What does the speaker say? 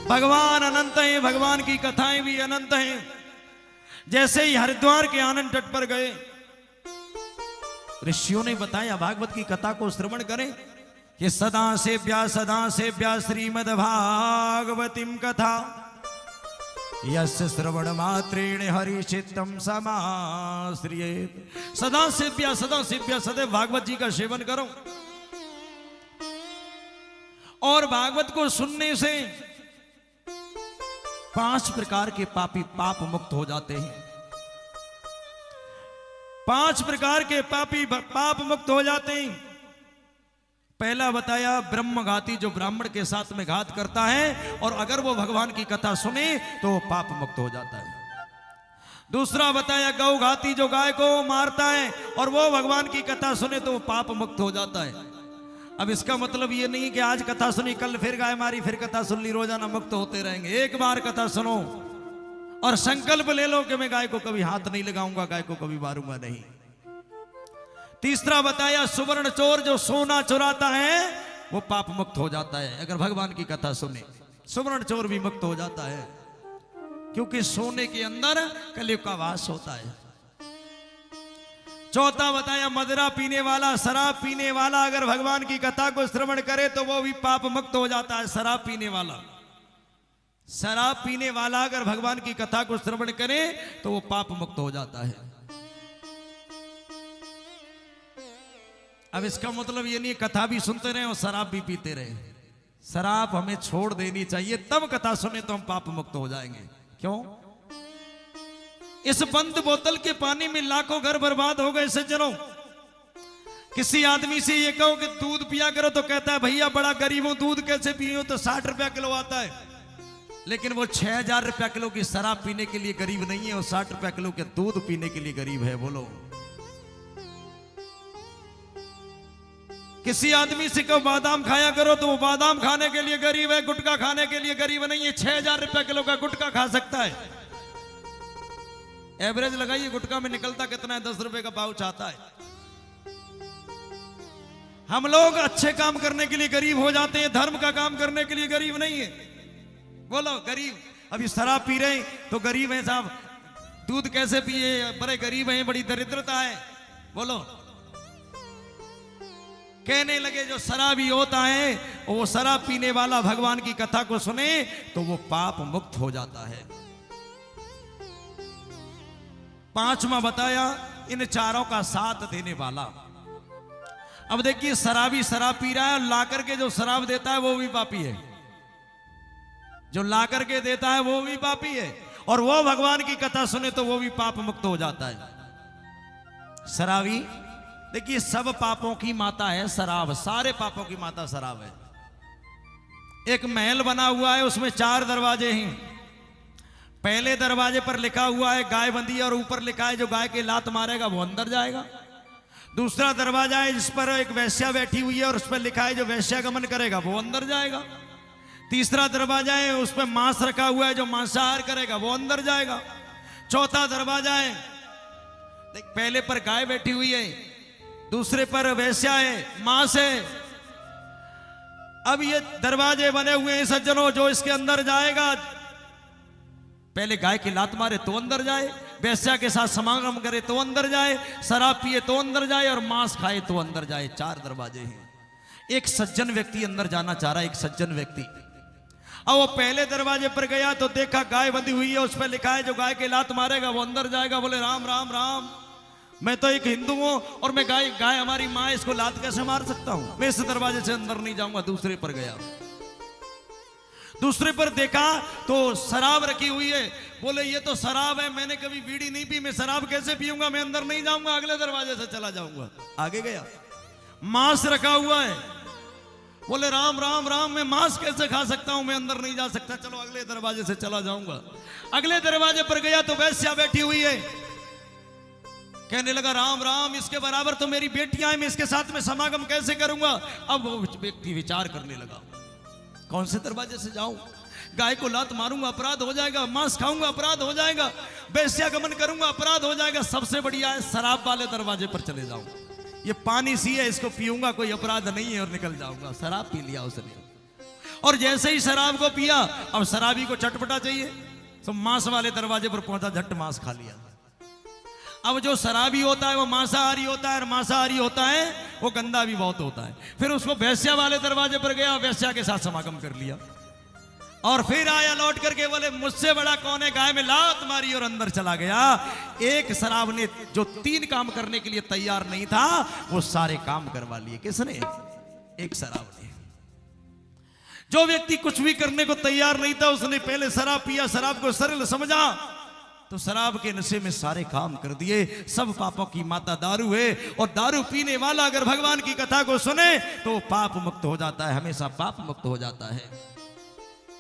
भगवान अनंत हैं, भगवान की कथाएं भी अनंत हैं। जैसे ही हरिद्वार के आनंद तट पर गए, ऋषियों ने बताया भागवत की कथा को श्रवण करें कि सदा सेव्या श्रीमद् भागवतीम कथा यस्य श्रवण मात्रेण हरि चित्तम समाश्रियेत। सदा सेव्या सदैव भागवत जी का सेवन करो, और भागवत को सुनने से 5 प्रकार के पापी पाप मुक्त हो जाते हैं। 5 प्रकार के पापी पाप मुक्त हो जाते हैं। पहला बताया ब्रह्मघाती, जो ब्राह्मण के साथ में घात करता है और अगर वो भगवान की कथा सुने तो वो पाप मुक्त हो जाता है। दूसरा बताया गौघाती, जो गाय को मारता है और वो भगवान की कथा सुने तो वो पाप मुक्त हो जाता है। अब इसका मतलब ये नहीं कि आज कथा सुनी, कल फिर गाय मारी, फिर कथा सुन ली, रोजाना मुक्त होते रहेंगे। एक बार कथा सुनो और संकल्प ले लो कि मैं गाय को कभी हाथ नहीं लगाऊंगा, गाय को कभी मारूंगा नहीं। तीसरा बताया सुवर्ण चोर, जो सोना चुराता है वो पाप मुक्त हो जाता है अगर भगवान की कथा सुने। सुवर्ण चोर भी मुक्त हो जाता है, क्योंकि सोने के अंदर कलयुग का वास होता है। चौथा बताया मदिरा पीने वाला, शराब पीने वाला अगर भगवान की कथा को श्रवण करे तो वो भी पाप मुक्त हो जाता है। शराब पीने वाला अगर भगवान की कथा को श्रवण करे तो वो पाप मुक्त हो जाता है। अब इसका मतलब ये नहीं कथा भी सुनते रहे और शराब भी पीते रहे। शराब हमें छोड़ देनी चाहिए, तब कथा सुने तो हम पाप मुक्त हो जाएंगे। क्यों? इस बंद बोतल के पानी में लाखों घर बर्बाद हो गए सज्जनों। किसी आदमी से ये कहो कि दूध पिया करो तो कहता है भैया बड़ा गरीब हूं, दूध कैसे पियो, तो 60 रुपया किलो आता है। लेकिन वो 6000 रुपया किलो की शराब पीने के लिए गरीब नहीं है, और 60 रुपया किलो के दूध पीने के लिए गरीब है। बोलो, किसी आदमी से कहो बादाम खाया करो तो वो बादाम खाने के लिए गरीब है, गुटखा खाने के लिए गरीब नहीं है। 6000 रुपया किलो का गुटखा खा सकता है। एवरेज लगाइए, गुटखा में निकलता कितना है? 10 रुपए का पाउच आता है। हम लोग अच्छे काम करने के लिए गरीब हो जाते हैं, धर्म का काम करने के लिए गरीब नहीं है। बोलो, गरीब अभी शराब पी रहे तो गरीब है साहब, दूध कैसे पिए, बड़े गरीब हैं, बड़ी दरिद्रता है। बोलो, कहने लगे जो शराबी होता है वो शराब पीने वाला भगवान की कथा को सुने तो वो पाप मुक्त हो जाता है। 5वां बताया इन चारों का साथ देने वाला। अब देखिए, शराबी शराब पी रहा है, ला करके जो शराब देता है वो भी पापी है, जो ला करके देता है वो भी पापी है, और वो भगवान की कथा सुने तो वो भी पाप मुक्त हो जाता है। शराबी, देखिए सब पापों की माता है शराब, सारे पापों की माता शराब है। एक महल बना हुआ है, उसमें 4 दरवाजे हैं। पहले दरवाजे पर लिखा हुआ है गाय बंधी, और ऊपर लिखा है जो गाय के लात मारेगा वो अंदर जाएगा। दूसरा दरवाजा है जिस पर एक वैश्या बैठी हुई है और उस पर लिखा है जो वैश्यागमन करेगा वो अंदर जाएगा। तीसरा दरवाजा है उस पर मांस रखा हुआ है, जो मांसाहार करेगा वो अंदर जाएगा। चौथा दरवाजा है, पहले पर गाय बैठी हुई है, दूसरे पर वैश्या है, मांस है। अब ये दरवाजे बने हुए हैं सज्जनों, जो इसके अंदर जाएगा पहले गाय की लात मारे तो अंदर जाए, वैश्या के साथ समागम करे तो अंदर जाए, शराब पिए तो अंदर जाए, और मांस खाए तो अंदर जाए। 4 दरवाजे हैं। एक सज्जन व्यक्ति अंदर जाना चाह रहा है, एक सज्जन व्यक्ति। अब वो पहले दरवाजे पर गया तो देखा गाय बंधी हुई है, उस पर लिखा है जो गाय की लात मारेगा वो अंदर जाएगा। बोले राम राम राम, मैं तो एक हिंदू हूं और मैं गाय हमारी माँ, इसको लात कैसे मार सकता हूं? मैं इस दरवाजे से अंदर नहीं जाऊंगा। दूसरे पर गया, दूसरे पर देखा तो शराब रखी हुई है। बोले ये तो शराब है, मैंने कभी बीड़ी नहीं पी, मैं शराब कैसे पीऊंगा? मैं अंदर नहीं जाऊंगा, अगले दरवाजे से चला जाऊंगा। आगे गया, मांस रखा हुआ है। बोले राम राम राम, मैं मांस कैसे खा सकता हूं? मैं अंदर नहीं जा सकता, चलो अगले दरवाजे से चला जाऊंगा। अगले दरवाजे पर गया तो वैश्या बैठी हुई है। कहने लगा राम राम, इसके बराबर तो मेरी बेटियां हैं, मैं इसके साथ में समागम कैसे करूंगा? अब वो व्यक्ति विचार करने लगा, कौन से दरवाजे से जाऊं? गाय को लात मारूंगा अपराध हो जाएगा, मांस खाऊंगा अपराध हो जाएगा, वैश्यागमन करूंगा अपराध हो जाएगा। सबसे बढ़िया है शराब वाले दरवाजे पर चले जाऊं, ये पानी सी है, इसको पीऊंगा, कोई अपराध नहीं है, और निकल जाऊंगा। शराब पी लिया उसने। और जैसे ही शराब को पिया, अब शराबी को चटपटा चाहिए, तो मांस वाले दरवाजे पर पहुंचा, झट मांस खा लिया। अब जो शराबी होता है वो मांसाहारी होता है, और मांसाहारी होता है वो गंदा भी बहुत होता है। फिर उसको वेश्या वाले दरवाजे पर गया, वेश्या के साथ समागम कर लिया, और फिर आया लौट करके, बोले मुझसे बड़ा कौन है, गाय में लात मारी और अंदर चला गया। एक शराब ने जो 3 काम करने के लिए तैयार नहीं था, वो सारे काम करवा लिए। किसने? एक शराब ने। जो व्यक्ति कुछ भी करने को तैयार नहीं था, उसने पहले शराब पिया, शराब को सरल समझा, तो शराब के नशे में सारे काम कर दिए। सब पापों की माता दारू है, और दारू पीने वाला अगर भगवान की कथा को सुने तो पाप मुक्त हो जाता है, हमेशा पाप मुक्त हो जाता है।